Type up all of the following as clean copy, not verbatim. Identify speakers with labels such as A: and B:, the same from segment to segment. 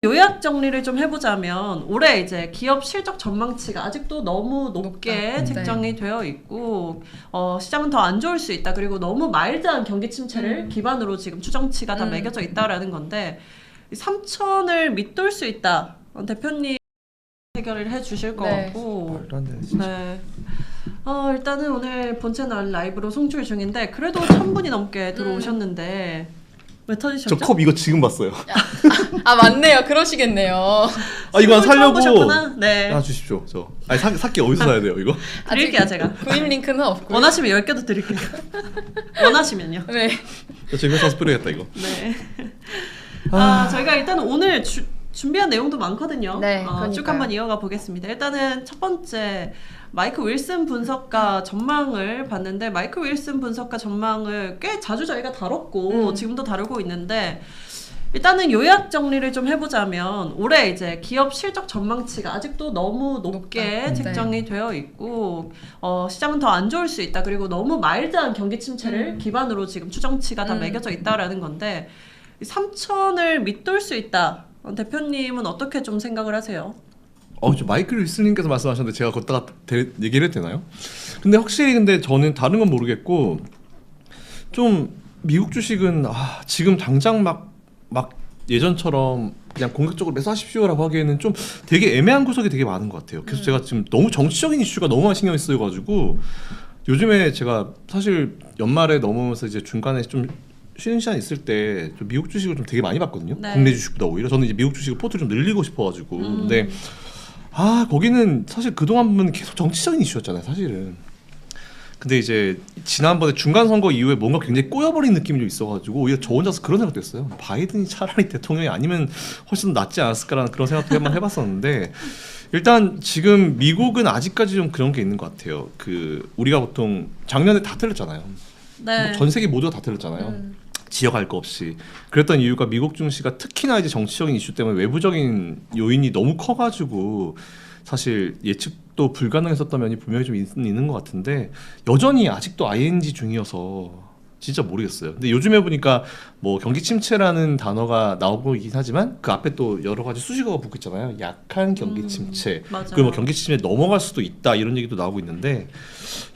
A: 요약 정리를 좀 해보자면 올해 이제 기업 실적 전망치가 아직도 너무 높게 책정이 되어 있고 시장은 더 안 좋을 수 있다. 그리고 너무 마일드한 경기 침체를 기반으로 지금 추정치가 다 매겨져 있다라는 건데 3천을 밑돌 수 있다. 대표님 해결을 해주실 것 같고
B: 말도 안 돼, 진짜.
A: 네. 일단은 오늘 본 채널 라이브로 송출 중인데 그래도 1000분이 넘게 들어오셨는데 왜 터지셨죠?
B: 저 컵 이거 지금 봤어요.
C: 아 맞네요. 그러시겠네요.
B: 아 이거 살려고
A: 보셨구나? 네.
B: 하나 주십시오. 저 아니 살게 어디서 사야 돼요 이거?
A: 드릴게요 제가.
C: 구입 링크는 없고요.
A: 원하시면 10개도 드릴게요. 원하시면요.
C: 네.
B: 저 지금 사서 뿌려야겠다 이거.
A: 네. 저희가 일단 오늘 준비한 내용도 많거든요.
C: 네,
A: 쭉 한번 이어가 보겠습니다. 일단은 첫 번째 마이크 윌슨 분석가 전망을 봤는데 마이크 윌슨 분석가 전망을 꽤 자주 저희가 다뤘고 지금도 다루고 있는데 일단은 요약 정리를 좀 해보자면 올해 이제 기업 실적 전망치가 아직도 너무 높게 책정이 되어 있고 시장은 더 안 좋을 수 있다. 그리고 너무 마일드한 경기 침체를 기반으로 지금 추정치가 다 매겨져 있다라는 건데 3천을 밑돌 수 있다. 대표님은 어떻게 좀 생각을 하세요?
B: 저 마이클 윌슨님께서 말씀하셨는데 제가 걷다가 얘기를 해도 되나요? 근데 확실히 근데 저는 다른 건 모르겠고 좀 미국 주식은 지금 당장 막 예전처럼 그냥 공격적으로 매수하십시오라고 하기에는 좀 되게 애매한 구석이 되게 많은 것 같아요. 그래서 제가 지금 너무 정치적인 이슈가 너무 많이 신경이 쓰여가지고 요즘에 제가 사실 연말에 넘어오면서 이제 중간에 좀 쉬는 시간 있을 때 좀 미국 주식을 좀 되게 많이 봤거든요.
A: 네.
B: 국내 주식보다 오히려 저는 이제 미국 주식을 포트를 좀 늘리고 싶어가지고 근데 거기는 사실 그동안 보면 계속 정치적인 이슈였잖아요 사실은. 근데 이제 지난번에 중간 선거 이후에 뭔가 굉장히 꼬여버린 느낌이 좀 있어가지고 오히려 저 혼자서 그런 생각도 했어요. 바이든이 차라리 대통령이 아니면 훨씬 더 낫지 않았을까라는 그런 생각도 한번 해봤었는데 일단 지금 미국은 아직까지 좀 그런 게 있는 것 같아요. 우리가 보통 작년에 다 틀렸잖아요.
A: 네.
B: 전 세계 모두가 다 틀렸잖아요. 지역 할 거 없이. 그랬던 이유가 미국 증시가 특히나 이제 정치적인 이슈 때문에 외부적인 요인이 너무 커가지고 사실 예측도 불가능했었던 면이 분명히 좀 있는 것 같은데 여전히 아직도 ING 중이어서 진짜 모르겠어요. 근데 요즘에 보니까 뭐 경기 침체라는 단어가 나오고 있긴 하지만 그 앞에 또 여러 가지 수식어가 붙고 있잖아요. 약한 경기 침체, 그리고 뭐 경기 침체 넘어갈 수도 있다 이런 얘기도 나오고 있는데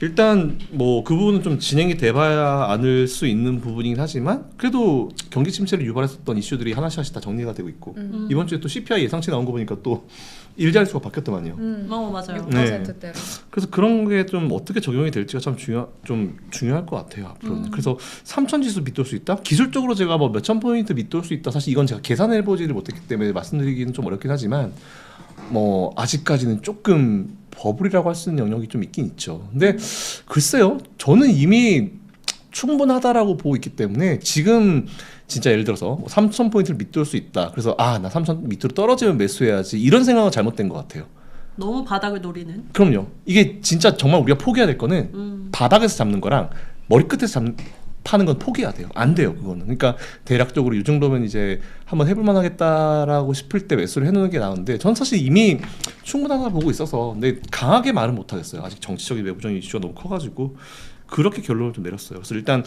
B: 일단 뭐 그 부분은 좀 진행이 돼봐야 않을 수 있는 부분이긴 하지만 그래도 경기 침체를 유발했었던 이슈들이 하나씩 다 정리가 되고 있고 이번 주에 또 CPI 예상치 나온 거 보니까 또 일자리수가 바뀌었더만요.
A: 맞아요.
C: 6%대로.
B: 그래서 그런 게 좀 어떻게 적용이 될지가 참 중요할 것 같아요 앞으로는. 그래서 3천 지수 밑돌 수 있다? 기술적으로 제가 뭐 몇천 포인트 밑돌 수 있다. 사실 이건 제가 계산해보지를 못했기 때문에 말씀드리기는 좀 어렵긴 하지만 뭐 아직까지는 조금 버블이라고 할 수 있는 영역이 좀 있긴 있죠. 근데 글쎄요, 저는 이미 충분하다라고 보고 있기 때문에 지금 진짜 예를 들어서 3천 포인트를 밑돌 수 있다. 그래서 나 3천 밑으로 떨어지면 매수해야지. 이런 생각은 잘못된 것 같아요.
A: 너무 바닥을 노리는.
B: 그럼요. 이게 진짜 정말 우리가 포기해야 될 거는 바닥에서 잡는 거랑 머리끝에서 파는 건 포기해야 돼요. 안 돼요, 그거는. 그러니까 대략적으로 이 정도면 이제 한번 해볼만 하겠다라고 싶을 때 매수를 해놓는 게 나은데 전 사실 이미 충분하다 보고 있어서 근데 강하게 말은 못하겠어요. 아직 정치적인 외부적인 이슈가 너무 커가지고 그렇게 결론을 좀 내렸어요. 그래서 일단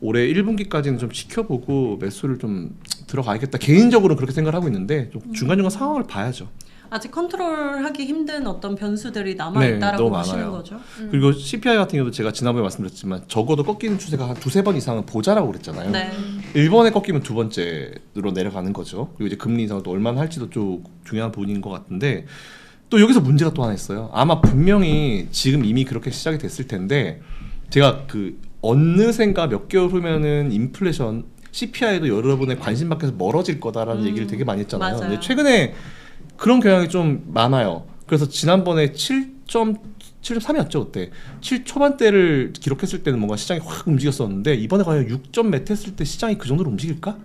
B: 올해 1분기까지는 좀 지켜보고 매수를 좀 들어가야겠다. 개인적으로 그렇게 생각을 하고 있는데 좀 중간중간 상황을 봐야죠.
A: 아직 컨트롤하기 힘든 어떤 변수들이 남아있다라고 보시는
B: 많아요.
A: 거죠.
B: 그리고 CPI 같은 경우도 제가 지난번에 말씀드렸지만 적어도 꺾이는 추세가 한 두세 번 이상은 보자라고 그랬잖아요.
A: 네.
B: 1번에 꺾이면 두 번째로 내려가는 거죠. 그리고 이제 금리 인상을 또 얼마나 할지도 좀 중요한 부분인 것 같은데 또 여기서 문제가 또 하나 있어요. 아마 분명히 지금 이미 그렇게 시작이 됐을 텐데 제가 어느샌가 몇 개월 후면은 인플레이션 CPI도 여러분의 관심 밖에서 멀어질 거다라는 얘기를 되게 많이 했잖아요.
A: 맞아요.
B: 근데 최근에 그런 경향이 좀 많아요. 그래서 지난번에 7.3이었죠 그때. 7 초반대를 기록했을 때는 뭔가 시장이 확 움직였었는데 이번에 과연 6점 몇 했을 때 시장이 그 정도로 움직일까?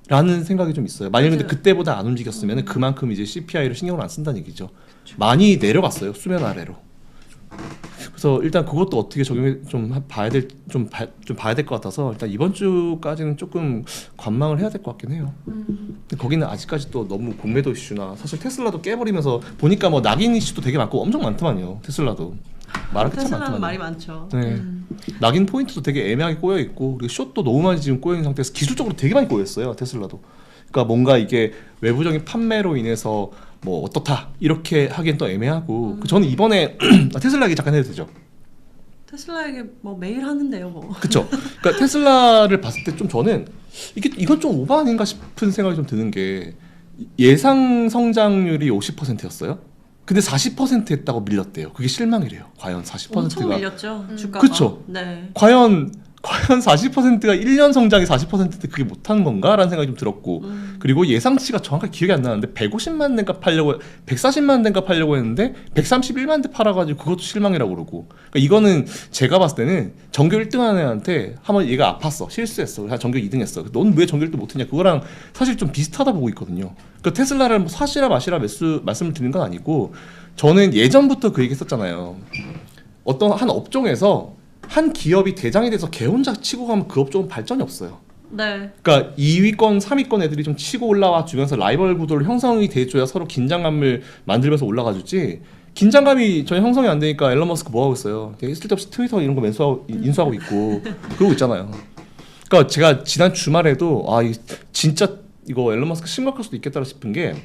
B: 라는 생각이 좀 있어요. 만약에 근데 그때보다 안 움직였으면 그만큼 이제 CPI를 신경을 안 쓴다는 얘기죠. 많이 내려갔어요. 수면 아래로. 그래서 일단 그것도 어떻게 적용해 좀 봐야 될 것 같아서 일단 이번 주까지는 조금 관망을 해야 될 것 같긴 해요. 근데 거기는 아직까지 또 너무 공매도 이슈나 사실 테슬라도 깨버리면서 보니까 뭐 낙인 이슈도 되게 많고 엄청 많더만요. 테슬라도 말할 게 참
A: 테슬라는
B: 많더만요.
A: 말이 많죠.
B: 네. 낙인 포인트도 되게 애매하게 꼬여 있고 그리고 숏도 너무 많이 지금 꼬여 있는 상태에서 기술적으로 되게 많이 꼬여 있어요. 테슬라도. 그러니까 뭔가 이게 외부적인 판매로 인해서 뭐 어떻다 이렇게 하기엔 또 애매하고 저는 이번에 테슬라 얘기 잠깐 해도 되죠?
A: 테슬라에게 뭐 매일 하는데요, 뭐.
B: 그쵸. 그러니까 테슬라를 봤을 때 좀 저는 이건 좀 오버 아닌가 싶은 생각이 좀 드는 게 예상 성장률이 50%였어요. 근데 40% 했다고 밀렸대요. 그게 실망이래요. 과연 40%가
A: 엄청 밀렸죠, 주가가.
B: 그쵸.
A: 네.
B: 과연 40%가 1년 성장이 40%인데 그게 못한 건가라는 생각이 좀 들었고 그리고 예상치가 정확하게 기억이 안 나는데 150만 대인가 팔려고 140만 대인가 팔려고 했는데 131만 대 팔아가지고 그것도 실망이라고 그러고 그러니까 이거는 제가 봤을 때는 전교 1등하는 애한테 한번 얘가 아팠어 실수했어 그래서 전교 2등 했어 넌 왜 전교 1등 못했냐 그거랑 사실 좀 비슷하다 보고 있거든요. 그러니까 테슬라를 뭐 사시라 마시라 말씀을 드리는 건 아니고 저는 예전부터 그 얘기 했었잖아요. 어떤 한 업종에서 한 기업이 대장이 돼서 걔 혼자 치고 가면 그 업종은 발전이 없어요.
A: 네.
B: 그러니까 2위권, 3위권 애들이 좀 치고 올라와 주면서 라이벌 구도를 형성이 돼줘야 서로 긴장감을 만들면서 올라가주지. 긴장감이 전혀 형성이 안 되니까 앨런 머스크 뭐 하고 있어요? 되게 쓸데없이 트위터 이런 거 인수하고 있고 그러고 있잖아요. 그러니까 제가 지난 주말에도 진짜 이거 앨런 머스크 심각할 수도 있겠다 싶은 게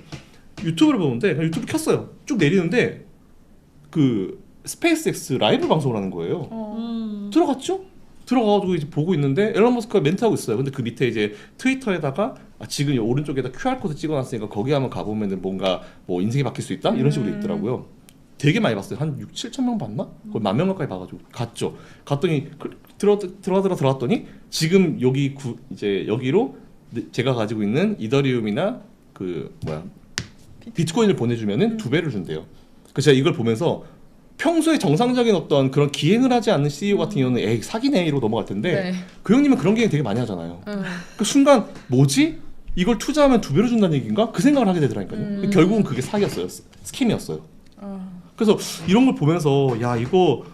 B: 유튜브를 보는데 그냥 유튜브 켰어요. 쭉 내리는데 그 스페이스X 라이브 방송을 하는 거예요. 들어갔죠? 들어가가지고 이제 보고 있는데 앨런 머스크가 멘트하고 있어요. 근데 그 밑에 이제 트위터에다가 지금 오른쪽에다 QR 코드 찍어놨으니까 거기 한번 가보면은 뭔가 뭐 인생이 바뀔 수 있다 이런 식으로 있더라고요. 되게 많이 봤어요. 한 6-7천 명 봤나? 거의 10,000명 가까이 봐가지고 갔죠. 갔더니 들어갔더니 지금 이제 여기로 제가 가지고 있는 이더리움이나 비트코인을 보내주면은 2배를 준대요. 그래서 제가 이걸 보면서 평소에 정상적인 어떤 그런 기행을 하지 않는 CEO 같은 경우는 에이 사기네 이러고 넘어갈 텐데
C: 네.
B: 그 형님은 그런 기행 되게 많이 하잖아요. 그 순간 뭐지? 이걸 투자하면 2배로 준다는 얘기인가? 그 생각을 하게 되더라니까요. 결국은 그게 사기였어요. 스캠이었어요. 그래서 이런 걸 보면서 야 이거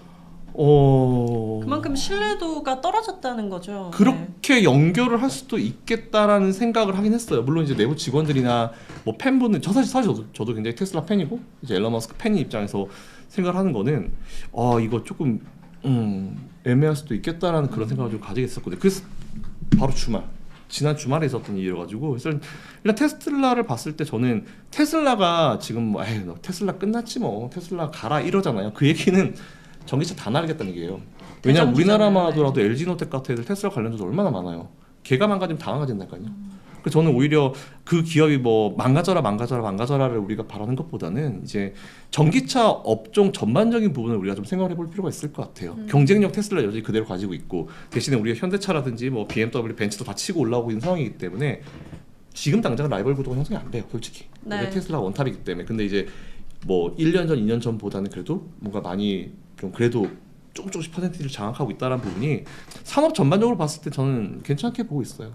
A: 그만큼 신뢰도가 떨어졌다는 거죠.
B: 그렇게 연결을 할 수도 있겠다라는 생각을 하긴 했어요. 물론 이제 내부 직원들이나 뭐 팬분들 사실 저도 굉장히 테슬라 팬이고 이제 앨런 머스크 팬인 입장에서 생각을 하는 거는 이거 조금 애매할 수도 있겠다라는 그런 생각을 좀 가지게 됐었거든요. 그래서 바로 지난 주말에 있었던 일이어가지고 그래서 일단 테슬라를 봤을 때 저는 테슬라가 지금 너 테슬라 끝났지 뭐 테슬라 가라 이러잖아요. 그 얘기는 전기차 다 나르겠다는 얘기예요. 왜냐면 우리나라만 하더라도 LG노텍 같은 애들 테슬라 관련주도 얼마나 많아요. 걔가 망가지면 다 망가진다니까요. 그래서 저는 오히려 그 기업이 뭐 망가져라를 우리가 바라는 것보다는 이제 전기차 업종 전반적인 부분을 우리가 좀 생각을 해볼 필요가 있을 것 같아요. 경쟁력 테슬라 여전히 그대로 가지고 있고 대신에 우리가 현대차라든지 뭐 BMW, 벤츠도 다 치고 올라오고 있는 상황이기 때문에 지금 당장 라이벌 구도가 형성이 안 돼요, 솔직히.
A: 네.
B: 테슬라가 원탑이기 때문에. 근데 이제 뭐 1년 전, 2년 전보다는 그래도 뭔가 많이 좀 그래도 조금씩 퍼센티지를 장악하고 있다는 부분이 산업 전반적으로 봤을 때 저는 괜찮게 보고 있어요.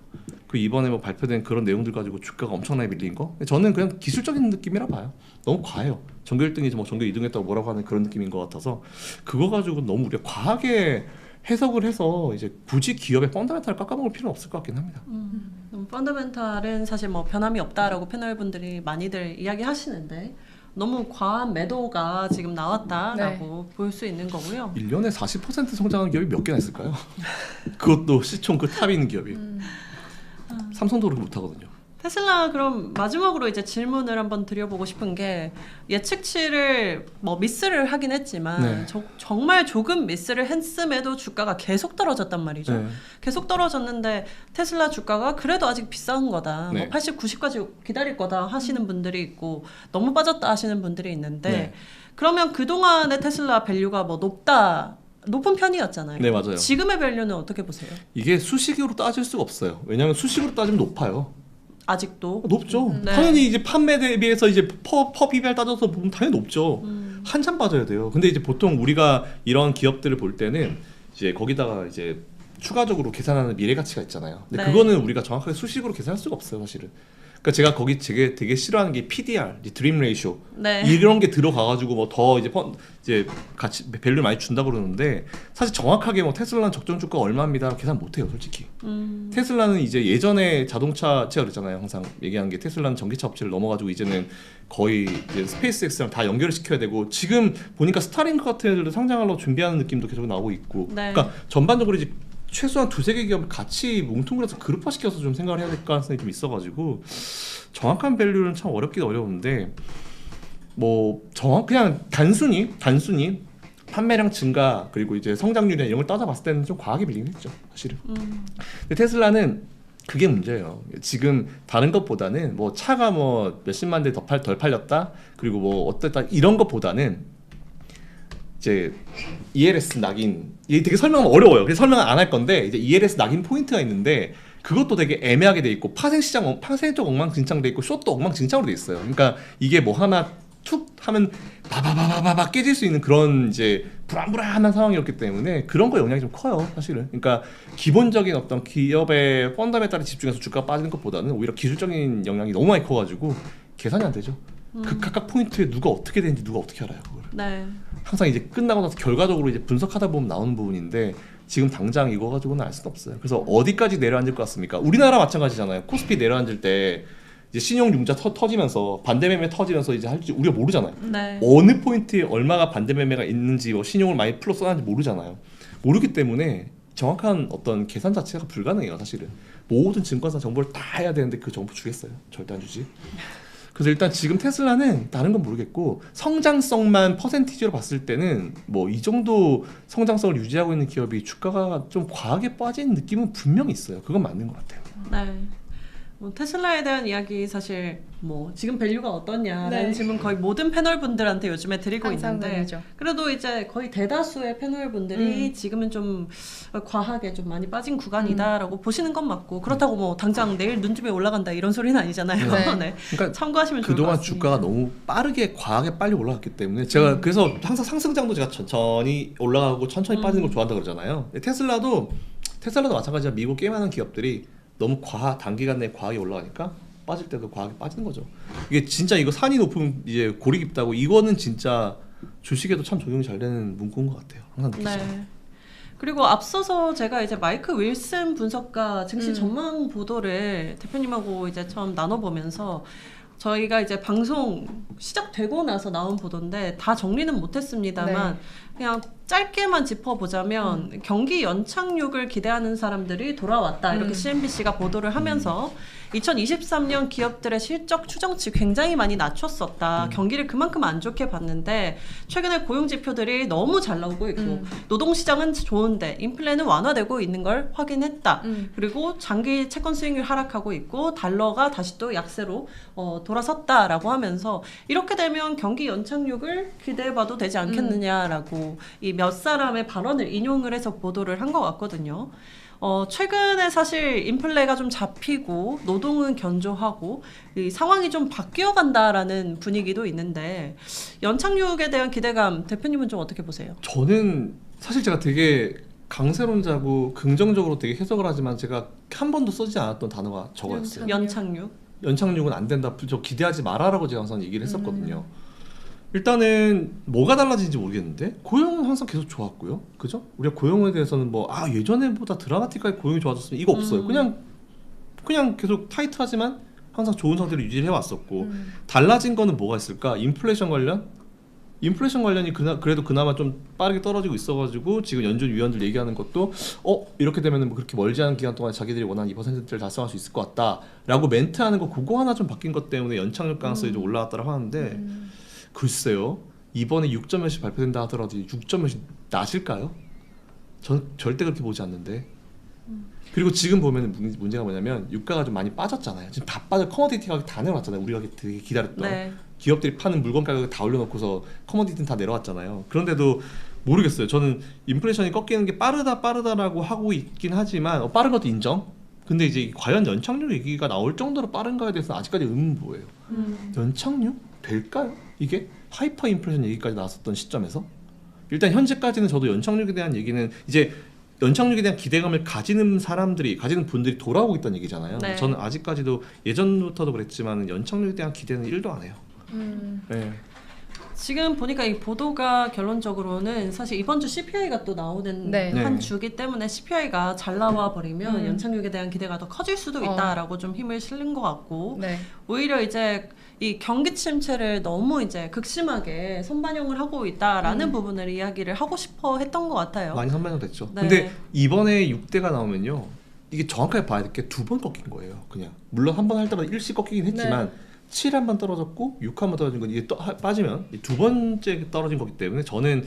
B: 그 이번에 뭐 발표된 그런 내용들 가지고 주가가 엄청나게 밀린 거 저는 그냥 기술적인 느낌이라 봐요. 너무 과해요. 전교 1등이지 뭐 전교 2등 했다고 뭐라고 하는 그런 느낌인 것 같아서 그거 가지고 너무 우리가 과하게 해석을 해서 이제 굳이 기업의 펀더멘탈을 깎아먹을 필요는 없을 것 같긴 합니다.
A: 펀더멘탈은 사실 뭐 변함이 없다라고 패널분들이 많이들 이야기하시는데 너무 과한 매도가 지금 나왔다라고 볼 수 있는 거고요.
B: 1년에 40% 성장하는 기업이 몇 개나 있을까요? 그것도 시총 그 탑에 있는 기업이. 삼성도 그렇게 못하거든요.
A: 테슬라 그럼 마지막으로 이제 질문을 한번 드려보고 싶은 게 예측치를 뭐 미스를 하긴 했지만
B: 네.
A: 정말 조금 미스를 했음에도 주가가 계속 떨어졌단 말이죠.
B: 네.
A: 계속 떨어졌는데 테슬라 주가가 그래도 아직 비싼 거다.
B: 네.
A: 뭐 80, 90까지 기다릴 거다 하시는 분들이 있고 너무 빠졌다 하시는 분들이 있는데
B: 네.
A: 그러면 그동안의 테슬라 밸류가 뭐 높은 편이었잖아요.
B: 네, 맞아요.
A: 지금의 밸류는 어떻게 보세요?
B: 이게 수식으로 따질 수가 없어요. 왜냐하면 수식으로 따지면 높아요.
A: 아직도?
B: 높죠.
A: 네.
B: 당연히 이제 판매 대비해서 이제 퍼 PBR 따져서 보면 당연히 높죠. 한참 빠져야 돼요. 근데 이제 보통 우리가 이런 기업들을 볼 때는 이제 거기다가 이제 추가적으로 계산하는 미래 가치가 있잖아요. 근데
A: 네.
B: 그거는 우리가 정확하게 수식으로 계산할 수가 없어요, 사실은. 그러니까 제가 거기 되게 싫어하는 게 PDR, 드림 레이쇼
A: 네.
B: 이런 게 들어가가지고 뭐 더 이제 같이 밸류 많이 준다 그러는데 사실 정확하게 뭐 테슬라는 적정 주가 얼마입니다 계산 못해요, 솔직히. 테슬라는 이제 예전에 자동차 제가 그랬잖아요, 항상 얘기한 게 테슬라는 전기차 업체를 넘어가지고 이제는 거의 이제 스페이스X랑 다 연결을 시켜야 되고 지금 보니까 스타링크 같은 애들도 상장하려고 준비하는 느낌도 계속 나오고 있고.
A: 네.
B: 그러니까 전반적으로 이제 최소한 두세 개 기업을 같이 뭉뚱그려서 그룹화시켜서 좀 생각을 해야 될 가능성이 좀 있어가지고 정확한 밸류는 참 어렵긴 어려운데 뭐 그냥 단순히 판매량 증가 그리고 이제 성장률이나 이런 걸 따져봤을 때는 좀 과하게 밀리긴 했죠 사실은. 근데 테슬라는 그게 문제예요. 지금 다른 것보다는 뭐 차가 뭐 몇십만 대 덜 팔렸다 그리고 뭐 어땠다 이런 것보다는 이제 ELS 낙인 이게 되게 설명하면 어려워요. 그래서 설명은 안 할 건데 이제 ELS 낙인 포인트가 있는데 그것도 되게 애매하게 돼 있고 파생도 엉망진창 돼 있고 숏도 엉망진창으로 돼 있어요. 그러니까 이게 뭐 하나 툭 하면 바바바바바 깨질 수 있는 그런 이제 불안불안한 상황이었기 때문에 그런 거 영향이 좀 커요 사실은. 그러니까 기본적인 어떤 기업의 펀더멘탈에 집중해서 주가가 빠지는 것보다는 오히려 기술적인 영향이 너무 많이 커가지고 계산이 안 되죠. 그 각각 포인트에 누가 어떻게 되는지 누가 어떻게 알아요 그걸.
A: 네.
B: 항상 이제 끝나고 나서 결과적으로 이제 분석하다 보면 나오는 부분인데 지금 당장 이거 가지고는 알 수는 없어요. 그래서 어디까지 내려앉을 것 같습니까? 우리나라 마찬가지잖아요. 코스피 내려앉을 때 이제 신용융자 터지면서 반대매매 터지면서 이제 할지 우리가 모르잖아요.
A: 네.
B: 어느 포인트에 얼마가 반대매매가 있는지 뭐 신용을 많이 풀로 써놨는지 모르잖아요. 모르기 때문에 정확한 어떤 계산 자체가 불가능해요 사실은. 모든 증권사 정보를 다 해야 되는데 그 정보 주겠어요? 절대 안 주지. 그래서 일단 지금 테슬라는 다른 건 모르겠고 성장성만 퍼센티지로 봤을 때는 뭐 이 정도 성장성을 유지하고 있는 기업이 주가가 좀 과하게 빠진 느낌은 분명히 있어요. 그건 맞는 것 같아요.
A: 네. 뭐 테슬라에 대한 이야기 사실 뭐 지금 밸류가 어떠냐라는
C: 네.
A: 질문 거의 모든 패널 분들한테 요즘에 드리고
C: 항상
A: 있는데
C: 그러죠.
A: 그래도 이제 거의 대다수의 패널 분들이 지금은 좀 과하게 좀 많이 빠진 구간이다라고 보시는 건 맞고 그렇다고 뭐 당장 내일 눈쯤에 올라간다 이런 소리는 아니잖아요.
C: 네.
A: 네.
B: 그러니까
A: 참고하시면 좋을 것
B: 그동안
A: 같습니다.
B: 주가가 너무 빠르게 과하게 빨리 올라갔기 때문에 제가 그래서 항상 상승장도 제가 천천히 올라가고 천천히 빠지는 걸 좋아한다 그러잖아요. 테슬라도 마찬가지야. 미국 게임하는 기업들이 너무 단기간 내에 과하게 올라가니까 빠질 때도 과하게 빠지는 거죠. 이게 진짜 이거 산이 높으면 이제 골이 깊다고 이거는 진짜 주식에도 참 적용이 잘 되는 문구인 것 같아요. 항상 느끼죠.
A: 네. 그리고 앞서서 제가 이제 마이크 윌슨 분석가 증시 전망 보도를 대표님하고 이제 처음 나눠보면서 저희가 이제 방송 시작되고 나서 나온 보도인데 다 정리는 못했습니다만
C: 네.
A: 그냥 짧게만 짚어보자면 경기 연착륙을 기대하는 사람들이 돌아왔다 이렇게 CNBC가 보도를 하면서 2023년 기업들의 실적 추정치 굉장히 많이 낮췄었다. 경기를 그만큼 안 좋게 봤는데 최근에 고용 지표들이 너무 잘 나오고 있고 노동시장은 좋은데 인플레는 완화되고 있는 걸 확인했다. 그리고 장기 채권 수익률 하락하고 있고 달러가 다시 또 약세로 돌아섰다라고 하면서 이렇게 되면 경기 연착륙을 기대해봐도 되지 않겠느냐라고 이 몇 사람의 발언을 인용을 해서 보도를 한 것 같거든요. 최근에 사실 인플레가 좀 잡히고 노동은 견조하고 이 상황이 좀 바뀌어 간다라는 분위기도 있는데 연착륙에 대한 기대감 대표님은 좀 어떻게 보세요?
B: 저는 사실 제가 되게 강세론자고 긍정적으로 되게 해석을 하지만 제가 한 번도 쓰지 않았던 단어가 저거였어요.
A: 연착륙.
B: 연착륙은 안 된다. 저 기대하지 말아라고 제가 항상 얘기를 했었거든요. 일단은 뭐가 달라진지 모르겠는데 고용은 항상 계속 좋았고요. 그죠? 우리가 고용에 대해서는 뭐 예전에보다 드라마틱하게 고용이 좋아졌으면 이거 없어요. 그냥 계속 타이트하지만 항상 좋은 상태를 유지해 왔었고 달라진 거는 뭐가 있을까? 인플레이션 관련이 그래도 그나마 좀 빠르게 떨어지고 있어가지고 지금 연준 위원들 얘기하는 것도 이렇게 되면 뭐 그렇게 멀지 않은 기간 동안 자기들이 원하는 2%를 달성할 수 있을 것 같다라고 멘트하는 거 그거 하나 좀 바뀐 것 때문에 연착륙 가능성이 좀 올라갔다고 하는데 글쎄요. 이번에 6점 몇이 발표된다 하더라도 6점 몇이 낮을까요? 전 절대 그렇게 보지 않는데. 그리고 지금 보면 문제가 뭐냐면 유가가 좀 많이 빠졌잖아요. 지금 다 빠져 커머디티 가격이 다 내려왔잖아요. 우리가 되게 기다렸던
A: 네.
B: 기업들이 파는 물건 가격을 다 올려놓고서 커머디티는 다 내려왔잖아요. 그런데도 모르겠어요. 저는 인플레이션이 꺾이는 게 빠르다라고 하고 있긴 하지만 빠른 것도 인정. 근데 이제 과연 연착륙 얘기가 나올 정도로 빠른가에 대해서는 아직까지 의문부예요. 연착륙 될까요? 이게 하이퍼 인플레이션 얘기까지 나왔었던 시점에서 일단 현재까지는 저도 연착륙에 대한 얘기는 이제 연착륙에 대한 기대감을 가지는 분들이 돌아오고 있다는 얘기잖아요.
A: 네.
B: 저는 아직까지도 예전부터도 그랬지만 연착륙에 대한 기대는 1도 안 해요. 네.
A: 지금 보니까 이 보도가 결론적으로는 사실 이번 주 CPI가 또 나오는
C: 네.
A: 한
B: 네.
A: 주기 때문에 CPI가 잘 나와 버리면 연착륙에 대한 기대가 더 커질 수도 있다라고 좀 힘을 실는 것 같고
C: 네.
A: 오히려 이제 이 경기 침체를 너무 이제 극심하게 선반영을 하고 있다라는 부분을 이야기를 하고 싶어 했던 것 같아요.
B: 많이 선반영됐죠.
A: 네.
B: 근데 이번에 6대가 나오면요, 이게 정확하게 봐야 될 게 2번 꺾인 거예요. 그냥 물론 한 번 할 때마다 일씩 꺾이긴 했지만 7 한 번 떨어졌고 6 한 번 떨어진 건 이게 빠지면 두 번째 떨어진 거기 때문에 저는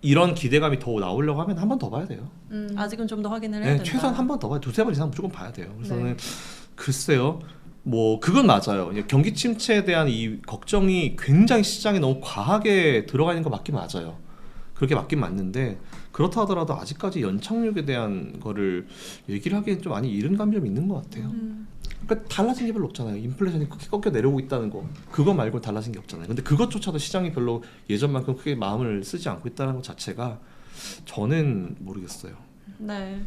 B: 이런 기대감이 더 나오려고 하면 한 번 더 봐야 돼요.
A: 아직은 좀 더 확인을 해야
B: 네,
A: 된다.
B: 최소한 한 번 더 봐야 2-3번 이상 무조건 봐야 돼요. 그래서
A: 네.
B: 저는 글쎄요. 뭐 그건 맞아요. 경기 침체에 대한 이 걱정이 굉장히 시장에 너무 과하게 들어가 있는 거 맞긴 맞아요. 그렇게 맞긴 맞는데 그렇다 하더라도 아직까지 연착륙에 대한 거를 얘기를 하기엔 좀 많이 이른 감점이 있는 것 같아요. 그러니까 달라진 게 별로 없잖아요. 인플레이션이 크게 꺾여 내려오고 있다는 거 그거 말고 달라진 게 없잖아요. 근데 그것조차도 시장이 별로 예전만큼 크게 마음을 쓰지 않고 있다는 것 자체가 저는 모르겠어요.
A: 네.